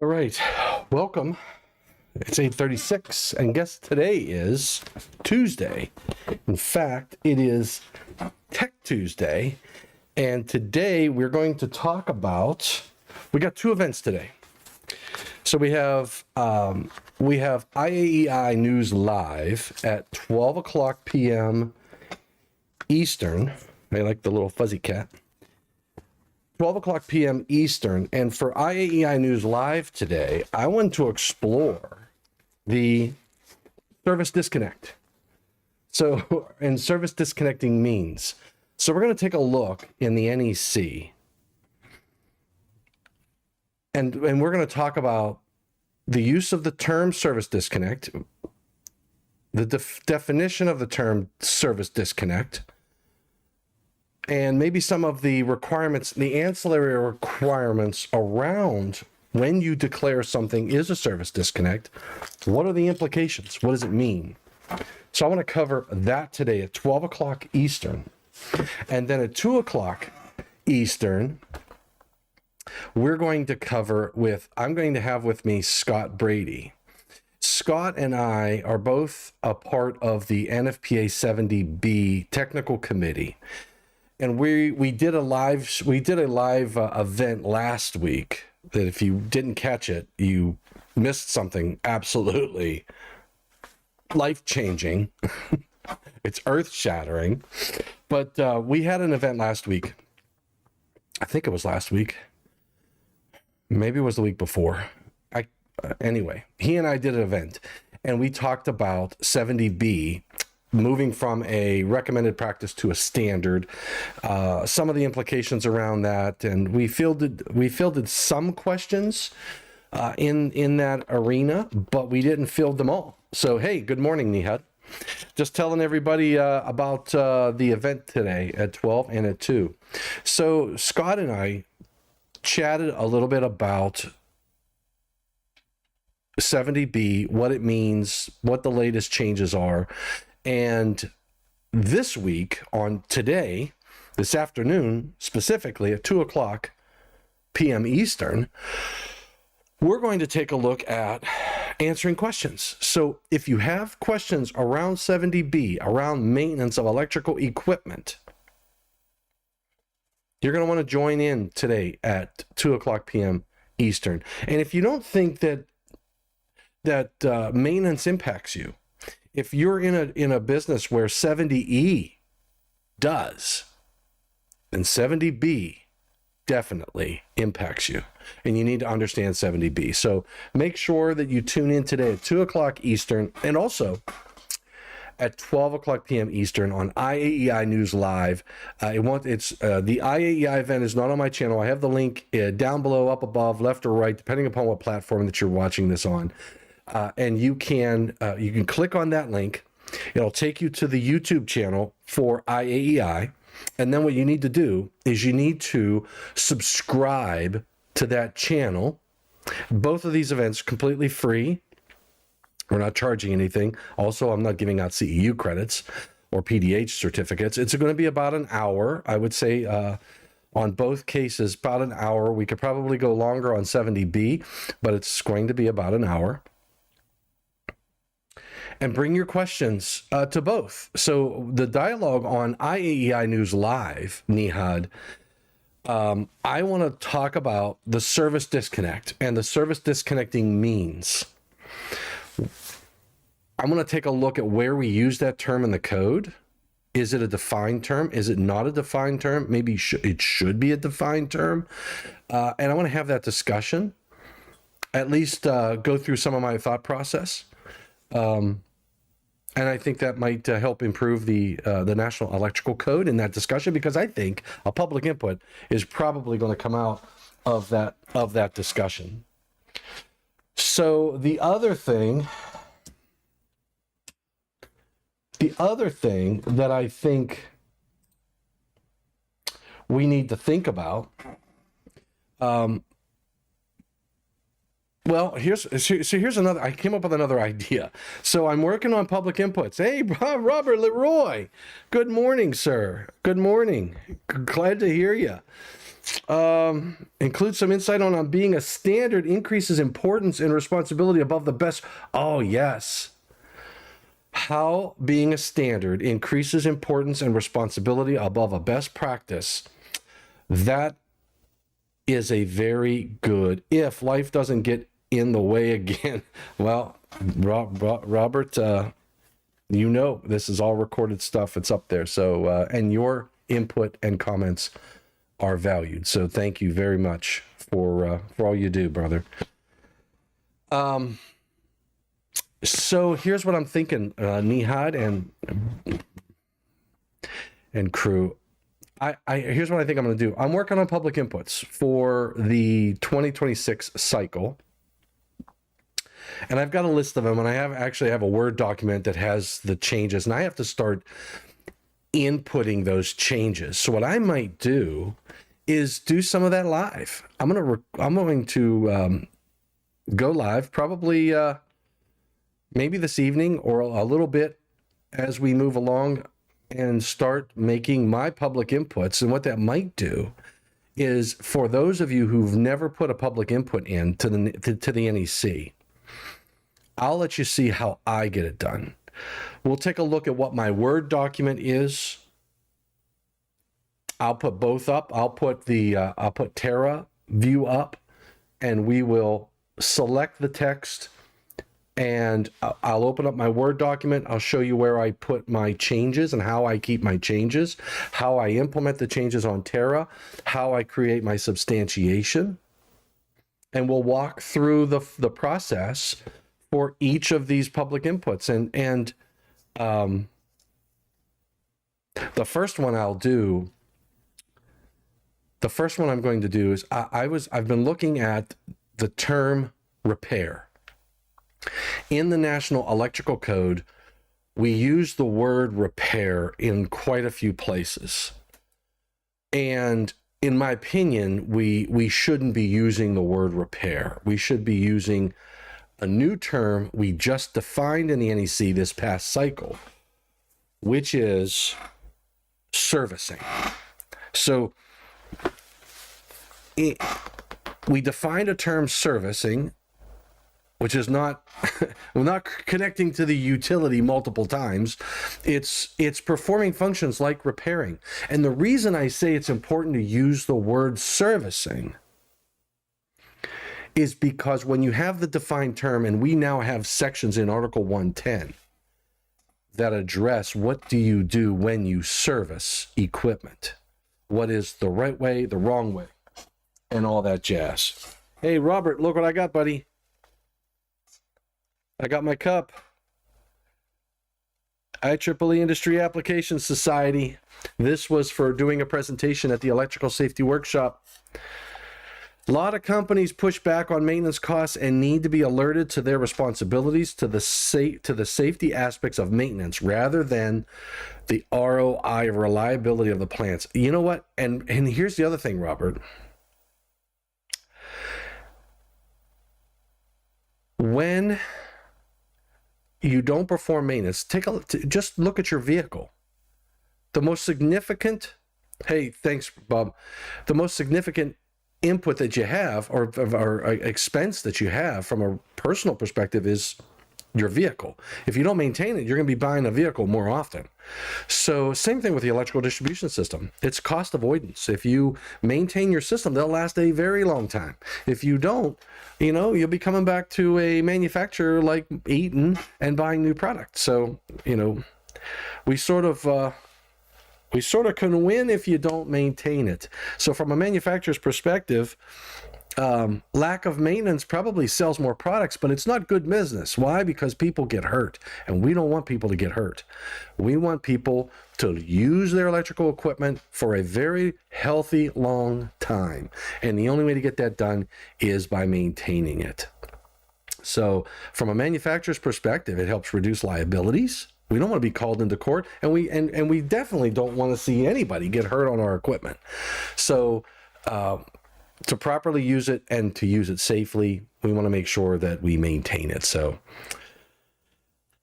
All right, welcome. It's 8:36, and guess today is Tuesday. In fact, it is Tech Tuesday, and today we're going to talk about. We got two events today. So we have IAEI News Live at 12 o'clock p.m. Eastern. I like the little fuzzy cat. 12 o'clock p.m. Eastern. And for IAEI News Live today, I want to explore the service disconnect. So, and service disconnecting means. So we're going to take a look in the NEC. And we're going to talk about the use of the term service disconnect, the definition of the term service disconnect, and maybe some of the requirements, the ancillary requirements around when you declare something is a service disconnect. What are the implications? What does it mean? So I want to cover that today at 12 o'clock Eastern. And then at 2 o'clock Eastern, we're going to cover I'm going to have with me Scott Brady. Scott and I are both a part of the NFPA 70B technical committee. And we did a live event last week that if you didn't catch it, you missed something absolutely life-changing. It's earth-shattering. But we had an event last week. I think it was last week. Maybe it was the week before. Anyway, he and I did an event, and we talked about 70B, moving from a recommended practice to a standard, some of the implications around that, and we fielded some questions in that arena, but we didn't field them all. So hey, good morning, Nihad. Just telling everybody about the event today at 12 and at 2. So Scott and I chatted a little bit about 70B, what it means, what the latest changes are. And this week, this afternoon, specifically at 2 o'clock p.m. Eastern, we're going to take a look at answering questions. So if you have questions around 70B, around maintenance of electrical equipment, you're going to want to join in today at 2 o'clock p.m. Eastern. And if you don't think that maintenance impacts you, if you're in a business where 70E does, then 70B definitely impacts you, and you need to understand 70B. So make sure that you tune in today at 2 o'clock Eastern, and also at 12 o'clock p.m. Eastern on IAEI News Live. The IAEI event is not on my channel. I have the link down below, up above, left or right, depending upon what platform that you're watching this on. And you can click on that link. It'll take you to the YouTube channel for IAEI. And then what you need to do is you need to subscribe to that channel. Both of these events completely free. We're not charging anything. Also, I'm not giving out CEU credits or PDH certificates. It's going to be about an hour. I would say on both cases, about an hour. We could probably go longer on 70B, but it's going to be about an hour. And bring your questions to both. So the dialogue on IAEI News Live, Nihad, I want to talk about the service disconnect and the service disconnecting means. I'm going to take a look at where we use that term in the code. Is it a defined term? Is it not a defined term? Maybe it should be a defined term. And I want to have that discussion, at least go through some of my thought process. And I think that might help improve the National Electrical Code in that discussion, because I think a public input is probably going to come out of that discussion. So the other thing that I think we need to think about, well, here's another. I came up with another idea. So I'm working on public inputs. Hey, Robert Leroy. Good morning, sir. Good morning. Glad to hear you. Include some insight on being a standard increases importance and responsibility above the best. Oh, yes. How being a standard increases importance and responsibility above a best practice. That is a very good, if life doesn't get in the way again. Well, Robert, this is all recorded stuff. It's up there. So, and your input and comments are valued. So thank you very much for all you do, brother. So here's what I'm thinking, Nihad and crew. Here's what I think I'm going to do. I'm working on public inputs for the 2026 cycle. And I've got a list of them, and I have a Word document that has the changes, and I have to start inputting those changes. So what I might do is do some of that live. I'm going to go live probably maybe this evening or a little bit as we move along and start making my public inputs. And what that might do is, for those of you who've never put a public input in to the NEC, I'll let you see how I get it done. We'll take a look at what my Word document is. I'll put both up. I'll put Terra view up, and we will select the text, and I'll open up my Word document. I'll show you where I put my changes and how I keep my changes, how I implement the changes on Terra, how I create my substantiation, and we'll walk through the process for each of these public inputs. And the first one I'm going to do is I've been looking at the term repair. In the National Electrical Code, we use the word repair in quite a few places. And in my opinion, we shouldn't be using the word repair. We should be using a new term we just defined in the NEC this past cycle, which is servicing. So we defined a term servicing, which is not, we're not connecting to the utility multiple times. It's performing functions like repairing. And the reason I say it's important to use the word servicing is because when you have the defined term, and we now have sections in Article 110 that address what do you do when you service equipment, what is the right way, the wrong way, and all that jazz. Hey, Robert, look what I got, buddy. I got my cup. IEEE Industry Applications Society. This was for doing a presentation at the Electrical Safety Workshop. A lot of companies push back on maintenance costs and need to be alerted to their responsibilities to the safety aspects of maintenance rather than the ROI, reliability of the plants. You know what? And here's the other thing, Robert. When you don't perform maintenance, just look at your vehicle. The most significant, hey, thanks, Bob. The most significant input that you have, or expense that you have from a personal perspective, is your vehicle. If you don't maintain it, you're going to be buying a vehicle more often. So same thing with the electrical distribution system. It's cost avoidance. If you maintain your system, they'll last a very long time. If you don't, you'll be coming back to a manufacturer like Eaton and buying new products. So, we sort of can win if you don't maintain it. So from a manufacturer's perspective, lack of maintenance probably sells more products, but it's not good business. Why? Because people get hurt, and we don't want people to get hurt. We want people to use their electrical equipment for a very healthy, long time. And the only way to get that done is by maintaining it. So from a manufacturer's perspective, it helps reduce liabilities. We don't want to be called into court, and we definitely don't want to see anybody get hurt on our equipment. So to properly use it and to use it safely, we want to make sure that we maintain it. So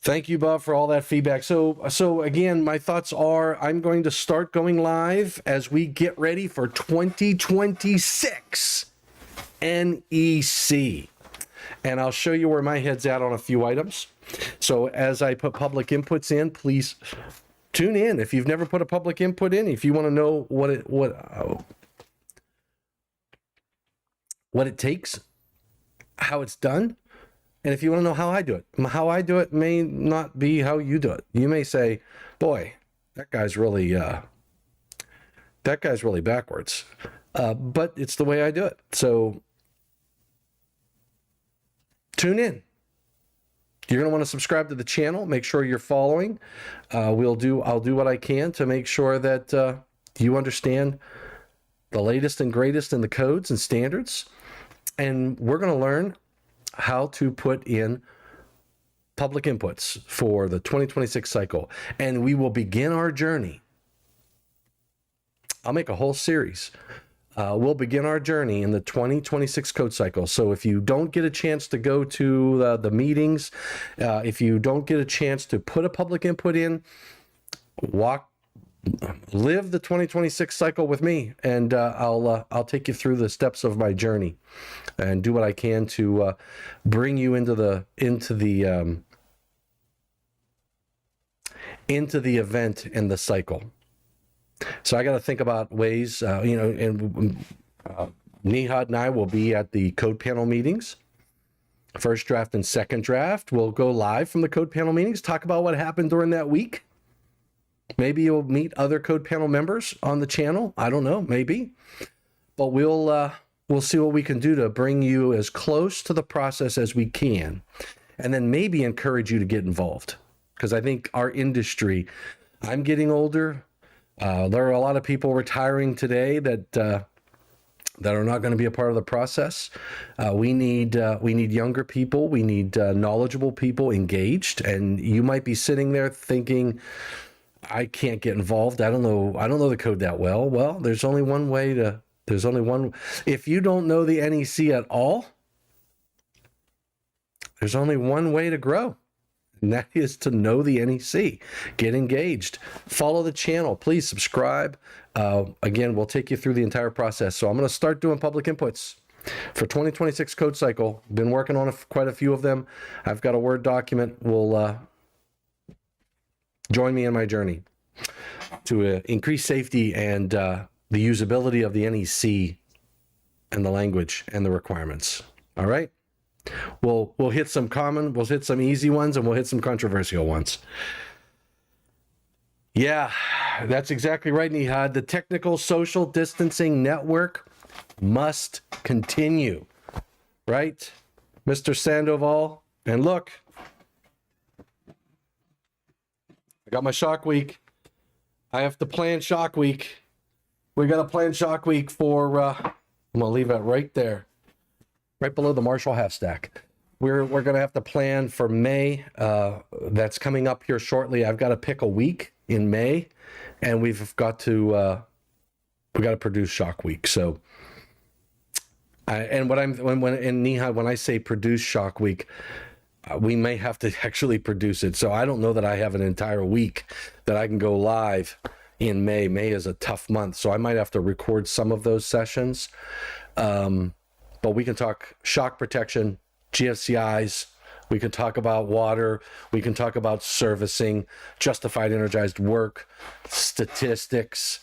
Thank you, Bob, for all that feedback. So again, my thoughts are I'm going to start going live as we get ready for 2026 NEC. And I'll show you where my head's at on a few items. So as I put public inputs in, please tune in. If you've never put a public input in, if you want to know what it takes, how it's done, and if you want to know how I do it may not be how you do it. You may say, boy, that guy's really backwards. But it's the way I do it. So tune in. You're going to want to subscribe to the channel. Make sure you're following. I'll do what I can to make sure that you understand the latest and greatest in the codes and standards. And we're going to learn how to put in public inputs for the 2026 cycle. And we will begin our journey. I'll make a whole series. We'll begin our journey in the 2026 code cycle. So if you don't get a chance to go to the meetings, if you don't get a chance to put a public input in, live the 2026 cycle with me, and I'll take you through the steps of my journey and do what I can to bring you into the event and the cycle. So I got to think about ways, and Nihad and I will be at the code panel meetings. First draft and second draft. We'll go live from the code panel meetings, talk about what happened during that week. Maybe you'll meet other code panel members on the channel. I don't know, maybe. But we'll see what we can do to bring you as close to the process as we can, and then maybe encourage you to get involved. Because I think our industry, I'm getting older. There are a lot of people retiring today that are not going to be a part of the process. We need younger people. We need knowledgeable people engaged. And you might be sitting there thinking, I can't get involved. I don't know the code that well. Well, there's only one. If you don't know the NEC at all, there's only one way to grow. And that is to know the NEC. Get engaged. Follow the channel. Please subscribe. Again, we'll take you through the entire process. So I'm going to start doing public inputs for 2026 code cycle. Been working on quite a few of them. I've got a Word document. We'll join me in my journey to increase safety and the usability of the NEC and the language and the requirements. All right? We'll hit some easy ones, and we'll hit some controversial ones. Yeah, that's exactly right, Nihad. The technical social distancing network must continue, right, Mr. Sandoval? And look, I got my Shock Week. I have to plan Shock Week. We got to plan Shock Week for, I'm going to leave that right there, right below the Marshall half stack. We're going to have to plan for May. That's coming up here shortly. I've got to pick a week in May, and we got to produce Shock Week. So, when I say produce Shock Week, we may have to actually produce it. So I don't know that I have an entire week that I can go live in May. May is a tough month, so I might have to record some of those sessions. But we can talk shock protection, GFCIs. We can talk about water. We can talk about servicing, justified energized work, statistics,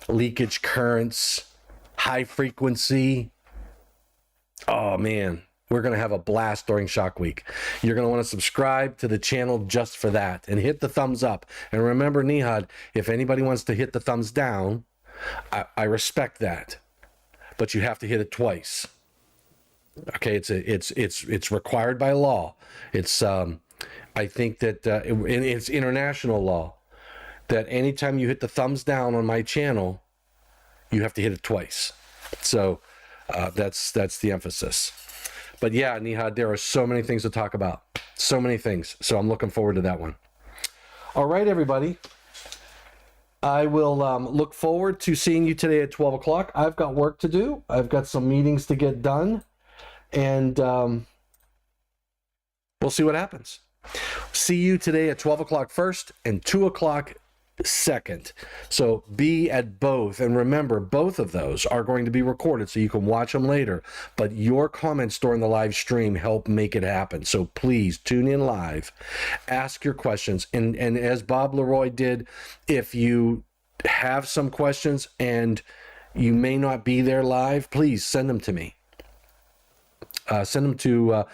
leakage currents, high frequency. Oh man, we're going to have a blast during Shock Week. You're going to want to subscribe to the channel just for that and hit the thumbs up. And remember, Nihad, if anybody wants to hit the thumbs down, I respect that, but you have to hit it twice. Okay, it's required by law. It's I think that it's international law that anytime you hit the thumbs down on my channel, you have to hit it twice. So that's the emphasis. But yeah, Nihad, there are so many things to talk about. So many things. So I'm looking forward to that one. All right, everybody. I will look forward to seeing you today at 12 o'clock. I've got work to do. I've got some meetings to get done. And we'll see what happens. see you today at 12 o'clock first and 2 o'clock second. So be at both. And remember, both of those are going to be recorded so you can watch them later. But your comments during the live stream help make it happen. So please tune in live, ask your questions. And as Bob Leroy did, if you have some questions and you may not be there live, please send them to me. Send them to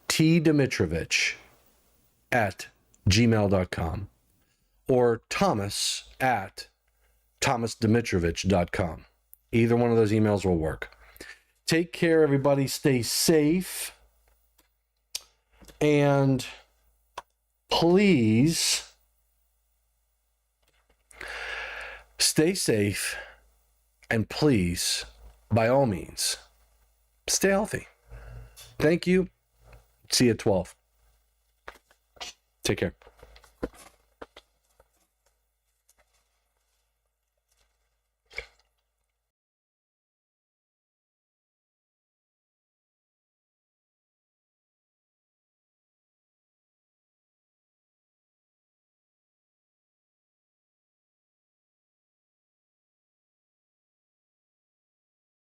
tdimitrovich@gmail.com or thomas@thomasdimitrovich.com. Either one of those emails will work. Take care, everybody. Stay safe. And please stay safe. And please, by all means, stay healthy. Thank you. See you at 12. Take care.